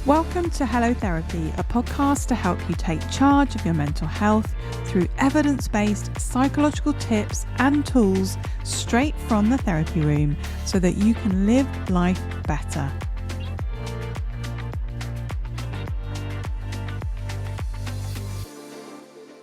Welcome to Hello Therapy, a podcast to help you take charge of your mental health through evidence-based psychological tips and tools straight from the therapy room so that you can live life better.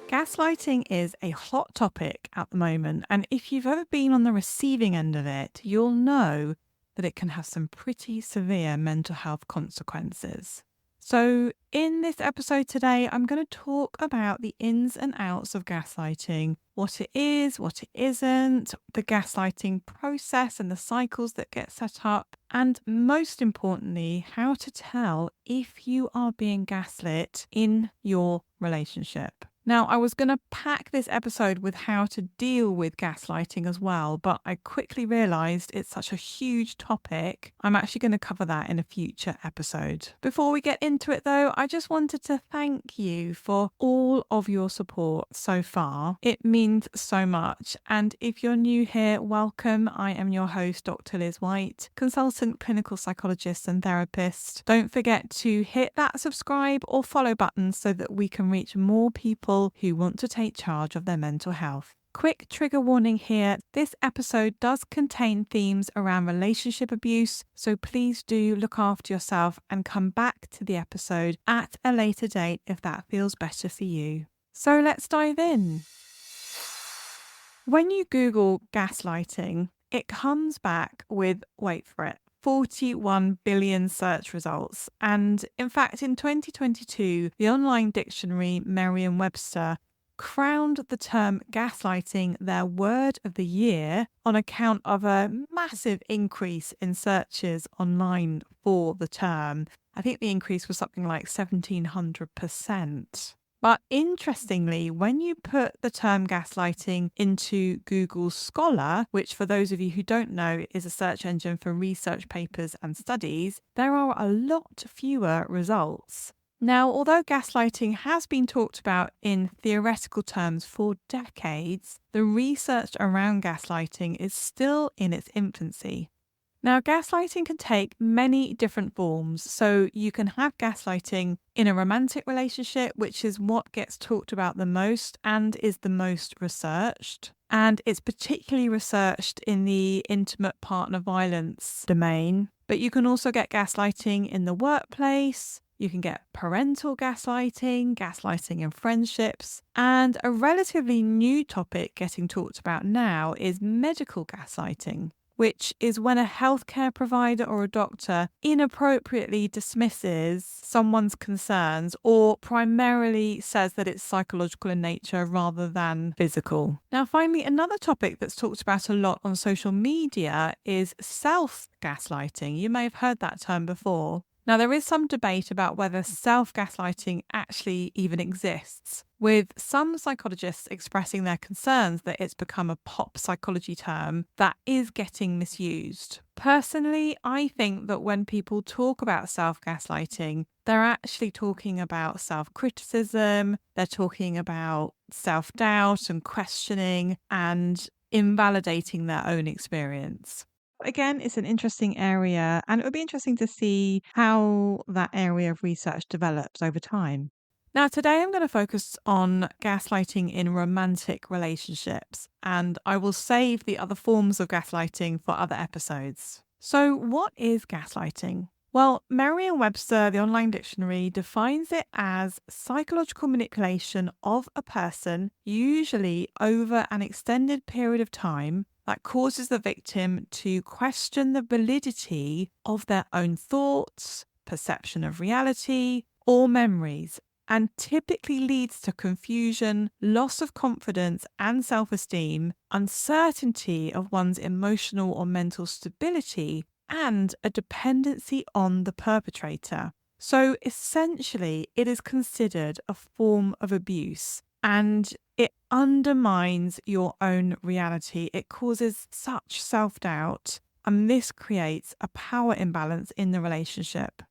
Gaslighting is a hot topic at the moment, and if you've ever been on the receiving end of it, you'll know that it can have some pretty severe mental health consequences. So in this episode today, I'm going to talk about the ins and outs of gaslighting, what it is, what it isn't, the gaslighting process and the cycles that get set up, and most importantly, how to tell if you are being gaslit in your relationship. Now, I was going to pack this episode with how to deal with gaslighting as well, but I quickly realised it's such a huge topic. I'm actually going to cover that in a future episode. Before we get into it though, I just wanted to thank you for all of your support so far. It means so much. And if you're new here, welcome. I am your host, Dr. Liz White, consultant clinical psychologist and therapist. Don't forget to hit that subscribe or follow button so that we can reach more people who want to take charge of their mental health. Quick trigger warning here, this episode does contain themes around relationship abuse, so please do look after yourself and come back to the episode at a later date if that feels better for you. So let's dive in. When you Google gaslighting, it comes back with, wait for it, 41 billion search results. And in fact, in 2022, the online dictionary Merriam-Webster crowned the term gaslighting their word of the year on account of a massive increase in searches online for the term. I think the increase was something like 1,700%. But interestingly, when you put the term gaslighting into Google Scholar, which for those of you who don't know is a search engine for research papers and studies, there are a lot fewer results. Now, although gaslighting has been talked about in theoretical terms for decades, the research around gaslighting is still in its infancy. Now, gaslighting can take many different forms. So you can have gaslighting in a romantic relationship, which is what gets talked about the most and is the most researched. And it's particularly researched in the intimate partner violence domain. But you can also get gaslighting in the workplace. You can get parental gaslighting, gaslighting in friendships. And a relatively new topic getting talked about now is medical gaslighting, which is when a healthcare provider or a doctor inappropriately dismisses someone's concerns or primarily says that it's psychological in nature rather than physical. Now, finally, another topic that's talked about a lot on social media is self-gaslighting. You may have heard that term before. Now, there is some debate about whether self-gaslighting actually even exists, with some psychologists expressing their concerns that it's become a pop psychology term that is getting misused. Personally, I think that when people talk about self-gaslighting, they're actually talking about self-criticism, they're talking about self-doubt and questioning and invalidating their own experience. Again, it's an interesting area, and it would be interesting to see how that area of research develops over time. Now, today I'm going to focus on gaslighting in romantic relationships, and I will save the other forms of gaslighting for other episodes. So, what is gaslighting? Well, Merriam-Webster, the online dictionary, defines it as psychological manipulation of a person, usually over an extended period of time, that causes the victim to question the validity of their own thoughts, perception of reality, or memories, and typically leads to confusion, loss of confidence and self-esteem, uncertainty of one's emotional or mental stability, and a dependency on the perpetrator. So essentially, it is considered a form of abuse, and it undermines your own reality. It causes such self-doubt, and this creates a power imbalance in the relationship.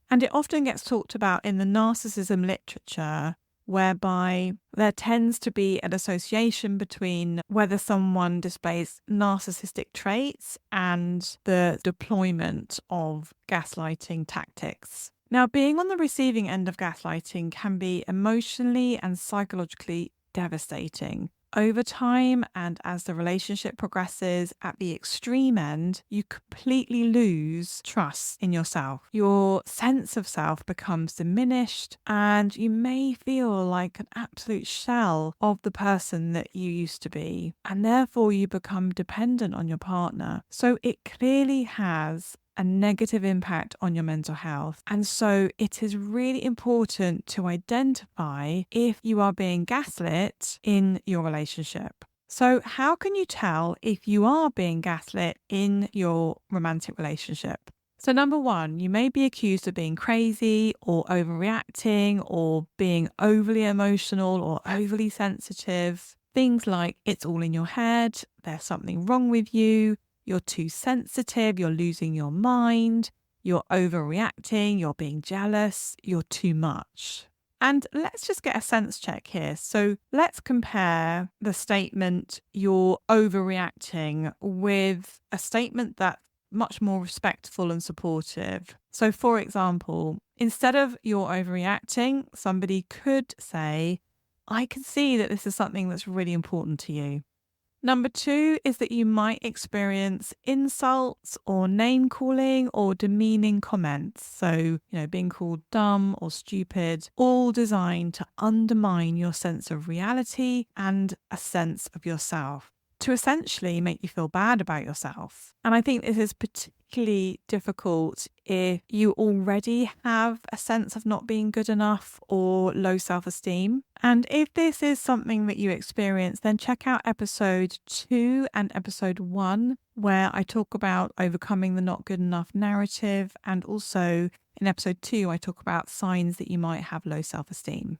And it often gets talked about in the narcissism literature, whereby there tends to be an association between whether someone displays narcissistic traits and the deployment of gaslighting tactics. Now, being on the receiving end of gaslighting can be emotionally and psychologically devastating. Over time, and as the relationship progresses, at the extreme end, you completely lose trust in yourself. Your sense of self becomes diminished, and you may feel like an absolute shell of the person that you used to be. And therefore, you become dependent on your partner. So it clearly has a negative impact on your mental health. And so it is really important to identify if you are being gaslit in your relationship. So, how can you tell if you are being gaslit in your romantic relationship? So, number one, you may be accused of being crazy or overreacting or being overly emotional or overly sensitive. Things like it's all in your head, there's something wrong with you, you're too sensitive, you're losing your mind, you're overreacting, you're being jealous, you're too much. And let's just get a sense check here. So let's compare the statement, you're overreacting, with a statement that's much more respectful and supportive. So, for example, instead of you're overreacting, somebody could say, I can see that this is something that's really important to you. Number two is that you might experience insults or name calling or demeaning comments. So, being called dumb or stupid, all designed to undermine your sense of reality and a sense of yourself, to essentially make you feel bad about yourself. And I think this is particularly difficult if you already have a sense of not being good enough or low self-esteem. And if this is something that you experience, then check out episode 2 and episode 1, where I talk about overcoming the not good enough narrative. And also in episode 2, I talk about signs that you might have low self-esteem.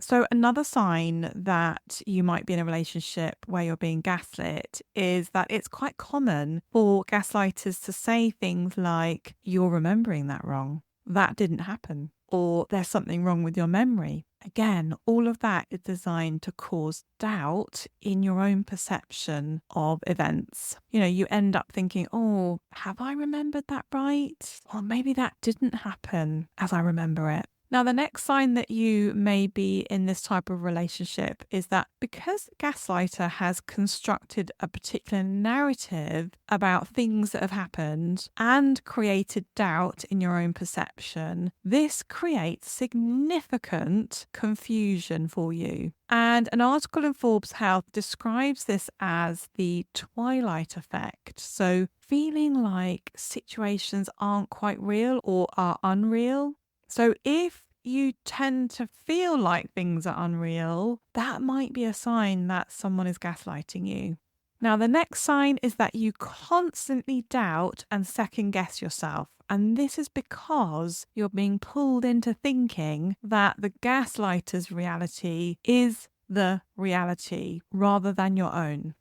So another sign that you might be in a relationship where you're being gaslit is that it's quite common for gaslighters to say things like, you're remembering that wrong, that didn't happen, or there's something wrong with your memory. Again, all of that is designed to cause doubt in your own perception of events. You end up thinking, oh, have I remembered that right? Or maybe that didn't happen as I remember it. Now, the next sign that you may be in this type of relationship is that because the gaslighter has constructed a particular narrative about things that have happened and created doubt in your own perception, this creates significant confusion for you. And an article in Forbes Health describes this as the twilight effect. So, feeling like situations aren't quite real or are unreal. So if you tend to feel like things are unreal, that might be a sign that someone is gaslighting you. Now, the next sign is that you constantly doubt and second guess yourself. And this is because you're being pulled into thinking that the gaslighter's reality is the reality rather than your own.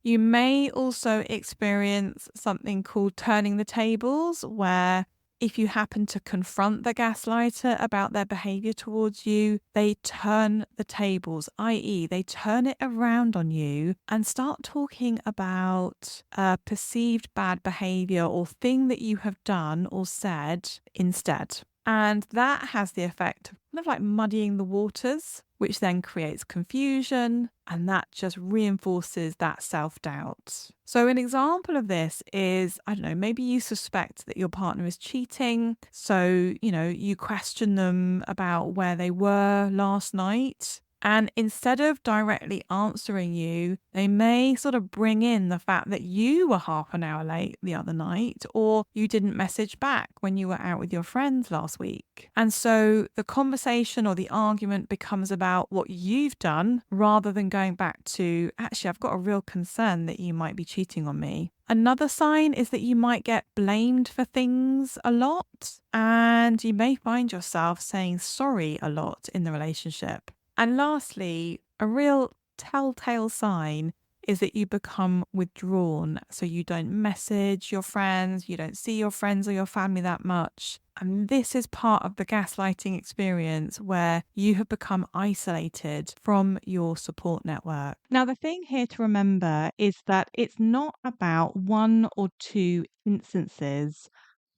You may also experience something called turning the tables, where if you happen to confront the gaslighter about their behavior towards you, they turn the tables, i.e., they turn it around on you and start talking about perceived bad behavior or thing that you have done or said instead. And that has the effect of kind of like muddying the waters, which then creates confusion, and that just reinforces that self-doubt. So an example of this is, I don't know, maybe you suspect that your partner is cheating. So, you question them about where they were last night. And instead of directly answering you, they may sort of bring in the fact that you were half an hour late the other night, or you didn't message back when you were out with your friends last week. And so the conversation or the argument becomes about what you've done rather than going back to, actually, I've got a real concern that you might be cheating on me. Another sign is that you might get blamed for things a lot, and you may find yourself saying sorry a lot in the relationship. And lastly, a real telltale sign is that you become withdrawn. So you don't message your friends, you don't see your friends or your family that much. And this is part of the gaslighting experience where you have become isolated from your support network. Now, the thing here to remember is that it's not about one or two instances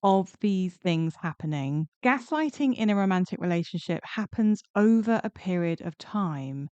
of these things happening. Gaslighting in a romantic relationship happens over a period of time.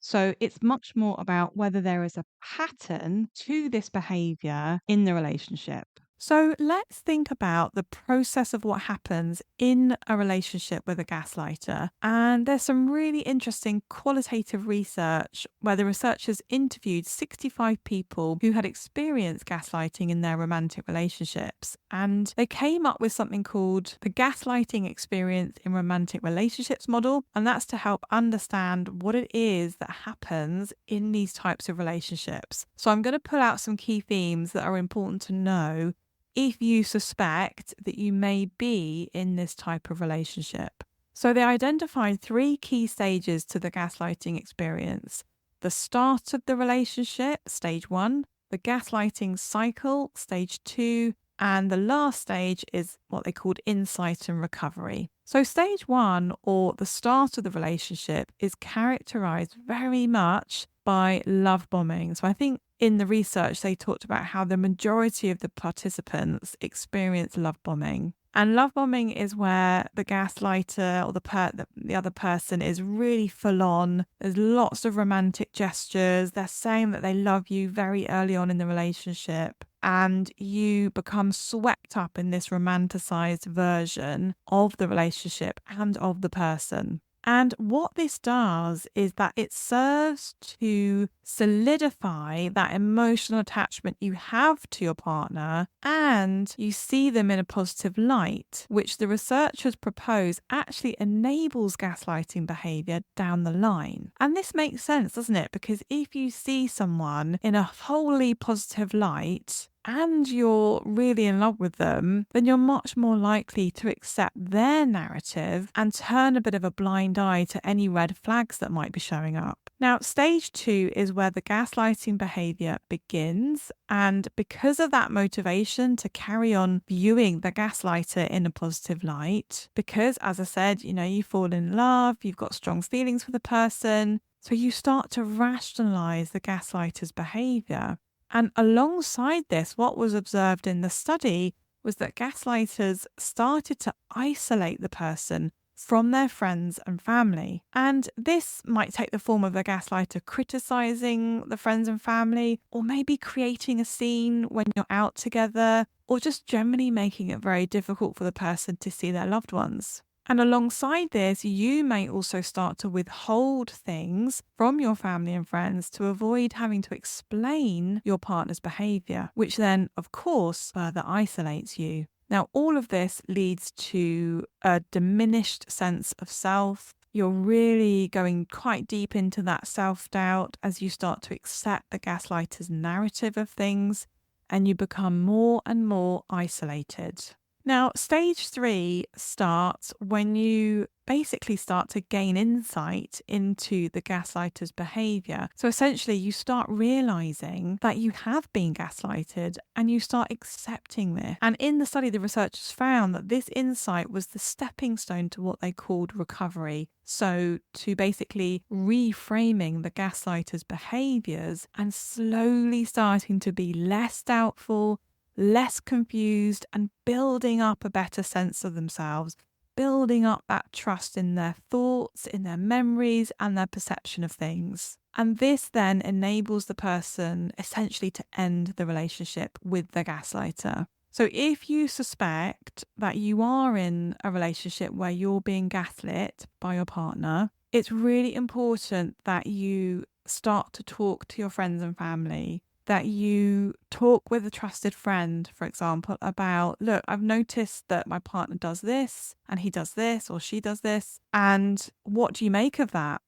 So it's much more about whether there is a pattern to this behavior in the relationship. So let's think about the process of what happens in a relationship with a gaslighter. And there's some really interesting qualitative research where the researchers interviewed 65 people who had experienced gaslighting in their romantic relationships. And they came up with something called the gaslighting experience in romantic relationships model. And that's to help understand what it is that happens in these types of relationships. So I'm going to pull out some key themes that are important to know if you suspect that you may be in this type of relationship. So they identified 3 key stages to the gaslighting experience: the start of the relationship, stage 1, the gaslighting cycle, stage 2, and the last stage is what they called insight and recovery. So stage 1, or the start of the relationship, is characterized very much by love bombing. So I think in the research, they talked about how the majority of the participants experience love bombing. And love bombing is where the gaslighter or the other person is really full on. There's lots of romantic gestures. They're saying that they love you very early on in the relationship. And you become swept up in this romanticized version of the relationship and of the person. And what this does is that it serves to solidify that emotional attachment you have to your partner, and you see them in a positive light, which the researchers propose actually enables gaslighting behavior down the line. And this makes sense, doesn't it? Because if you see someone in a wholly positive light, and you're really in love with them, then you're much more likely to accept their narrative and turn a bit of a blind eye to any red flags that might be showing up. Now, stage 2 is where the gaslighting behavior begins. And because of that motivation to carry on viewing the gaslighter in a positive light, because, as I said, you fall in love, you've got strong feelings for the person, so you start to rationalize the gaslighter's behavior. And alongside this, what was observed in the study was that gaslighters started to isolate the person from their friends and family. And this might take the form of the gaslighter criticizing the friends and family, or maybe creating a scene when you're out together, or just generally making it very difficult for the person to see their loved ones. And alongside this, you may also start to withhold things from your family and friends to avoid having to explain your partner's behavior, which then, of course, further isolates you. Now, all of this leads to a diminished sense of self. You're really going quite deep into that self-doubt as you start to accept the gaslighter's narrative of things, and you become more and more isolated. Now, stage 3 starts when you basically start to gain insight into the gaslighter's behavior. So essentially, you start realizing that you have been gaslighted and you start accepting this. And in the study, the researchers found that this insight was the stepping stone to what they called recovery. So to basically reframing the gaslighter's behaviors and slowly starting to be less doubtful, less confused, and building up a better sense of themselves, building up that trust in their thoughts, in their memories, and their perception of things. And this then enables the person essentially to end the relationship with the gaslighter. So if you suspect that you are in a relationship where you're being gaslit by your partner, it's really important that you start to talk to your friends and family, that you talk with a trusted friend, for example, about, look, I've noticed that my partner does this and he does this or she does this. And what do you make of that?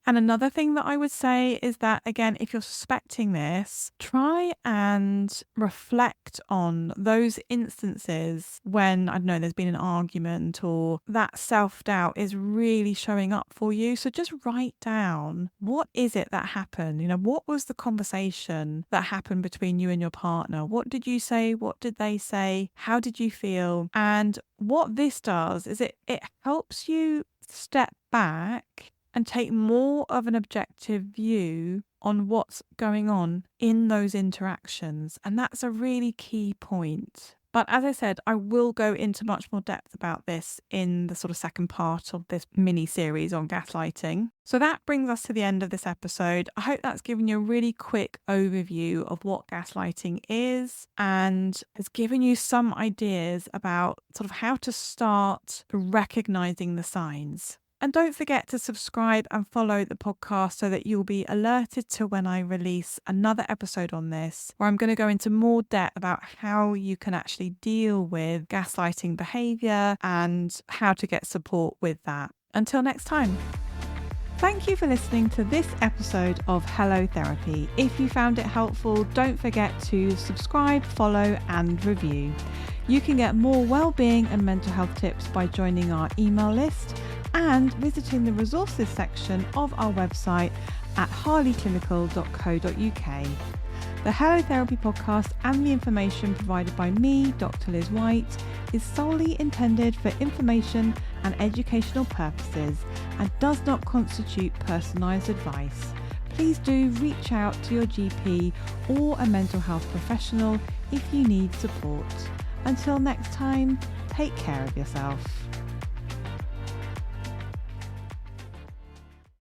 And another thing that I would say is that, again, if you're suspecting this, try and reflect on those instances when, I don't know, there's been an argument or that self-doubt is really showing up for you. So just write down, what is it that happened? What was the conversation that happened between you and your partner? What did you say? What did they say? How did you feel? And what this does is it helps you step back and take more of an objective view on what's going on in those interactions. And that's a really key point. But as I said, I will go into much more depth about this in the sort of second part of this mini series on gaslighting. So that brings us to the end of this episode. I hope that's given you a really quick overview of what gaslighting is and has given you some ideas about sort of how to start recognizing the signs. And don't forget to subscribe and follow the podcast so that you'll be alerted to when I release another episode on this, where I'm going to go into more depth about how you can actually deal with gaslighting behavior and how to get support with that. Until next time. Thank you for listening to this episode of Hello Therapy. If you found it helpful, don't forget to subscribe, follow, and review. You can get more well-being and mental health tips by joining our email list and visiting the resources section of our website at harleyclinical.co.uk. The Hello Therapy podcast and the information provided by me, Dr. Liz White, is solely intended for information and educational purposes and does not constitute personalised advice. Please do reach out to your GP or a mental health professional if you need support. Until next time, take care of yourself.